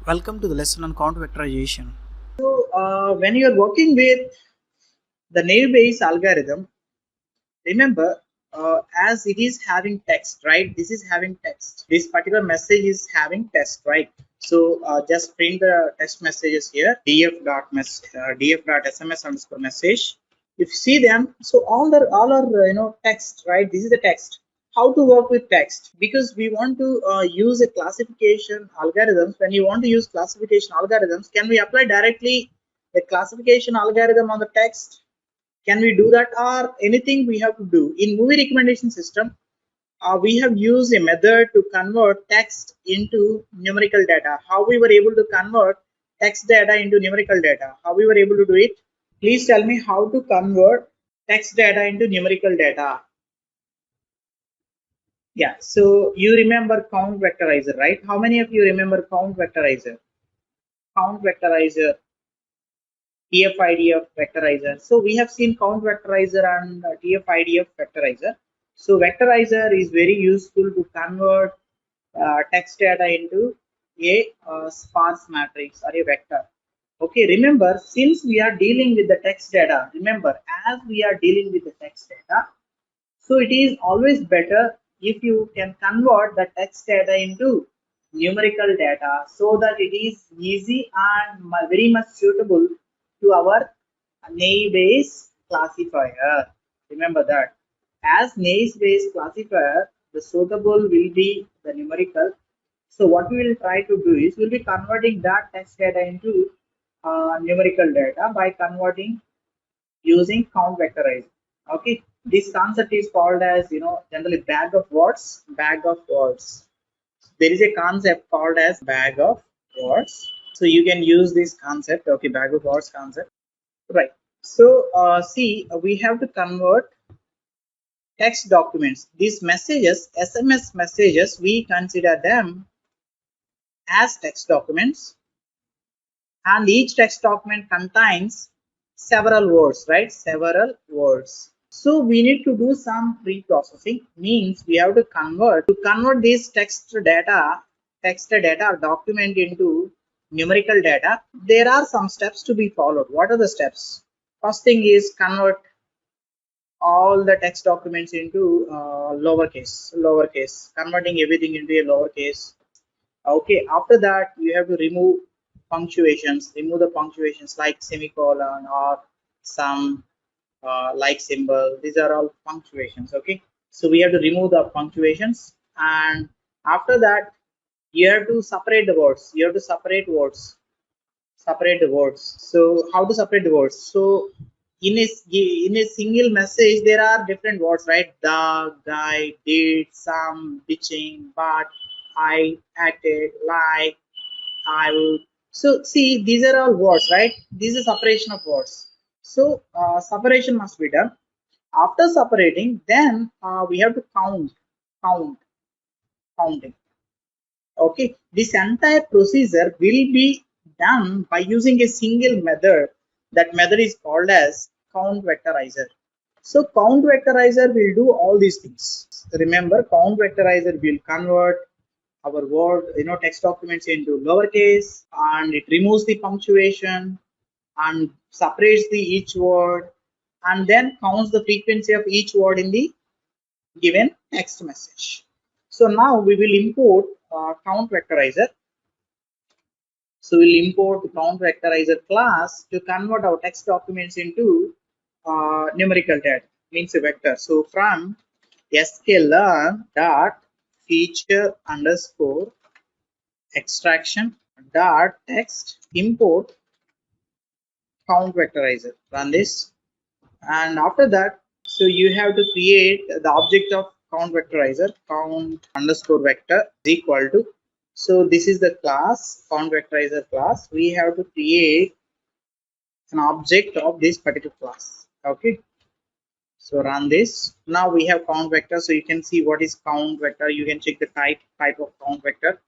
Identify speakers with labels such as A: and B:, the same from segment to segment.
A: Welcome to the lesson on count vectorization.
B: When you're working with the naive-Bayes algorithm, remember, as it is having text, right? This is having text. This particular message is having text, right? So just print the text messages here. df.sms underscore message. If you see them, so all are text, right? This is the text. How to work with text, because we want to use a classification algorithms. When you want to use classification algorithms, can we apply directly the classification algorithm on the text? Can we do that, or anything we have to do in movie recommendation system? We have used a method to convert text into numerical data. How we were able to convert text data into numerical data? How we were able to do it? Please tell me how to convert text data into numerical data. Yeah, so you remember count vectorizer, right? How many of you remember count vectorizer? Count vectorizer, TF-IDF vectorizer. So we have seen count vectorizer and TF-IDF vectorizer. So vectorizer is very useful to convert text data into a sparse matrix or a vector. Okay, remember, since we are dealing with the text data, remember, as we are dealing with the text data, so it is always better if you can convert the text data into numerical data, so that it is easy and very much suitable to our naive-Bayes classifier. Remember that. As naive-Bayes classifier, the suitable will be the numerical. So what we will try to do is we'll be converting that text data into numerical data by converting using count vectorization. Okay, this concept is called as, generally bag of words. Bag of words. There is a concept called as bag of words. So you can use this concept. Okay, bag of words concept. Right. So see, we have to convert text documents. These messages, SMS messages, we consider them as text documents, and each text document contains several words, right? Several words. So we need to do some pre-processing, means we have to convert this text data or document into numerical data. There are some steps to be followed. What are the steps? First thing is convert all the text documents into lowercase, converting everything into a lowercase. Okay, after that you have to remove the punctuations like semicolon or some like symbol. These are all punctuations. Okay, so we have to remove the punctuations, and after that you have to separate the words. You have to separate the words. So how to separate the words? So in a single message there are different words, right? The guy did some bitching, but I acted like I would. So see, these are all words, right? This is separation of words. So separation must be done. After separating, then we have to count counting. Okay, this entire procedure will be done by using a single method. That method is called as count vectorizer. So count vectorizer will do all these things. Remember, count vectorizer will convert our word, text documents into lowercase, and it removes the punctuation and separates the each word, and then counts the frequency of each word in the given text message. So now we will import count vectorizer. So we'll import the count vectorizer class to convert our text documents into numerical data, means a vector. So from sklearn dot feature underscore extraction dot text import count vectorizer. Run this, and after that, so you have to create the object of count vectorizer. Count underscore vector is equal to, so this is the class, count vectorizer class. We have to create an object of this particular class. Okay, so run this. Now we have count vector, so you can see what is count vector. You can check the type of count vector.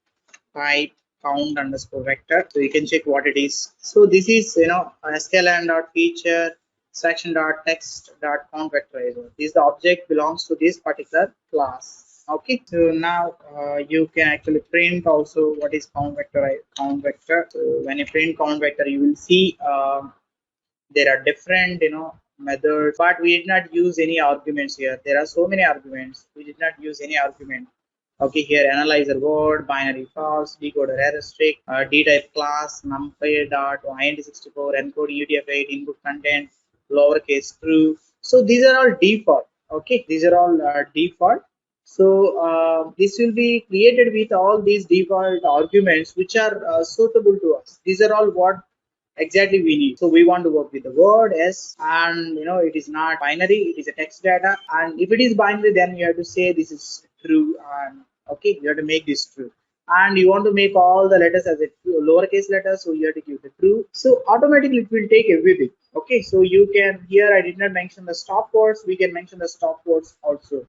B: Type count underscore vector, so you can check what it is. So this is, sklearn dot feature section dot text dot count vectorizer. This the object belongs to this particular class. Okay, so now you can actually print also what is count vector. So when you print count vector, you will see there are different methods, but we did not use any arguments here. There are so many arguments, we did not use any argument. Okay, here analyzer word, binary false, decoder error strict, d-type class, numpy dot, int64, encoding utf-8, input content, lowercase true. So these are all default. Okay, these are all default. So this will be created with all these default arguments which are suitable to us. These are all what exactly we need. So we want to work with the word s, and it is not binary, it is a text data. And if it is binary, then you have to say this is true. And okay, you have to make this true. And you want to make all the letters as a true, lowercase letters, so you have to give the true. So automatically it will take everything. Okay, so you can, here I did not mention the stop words, we can mention the stop words also.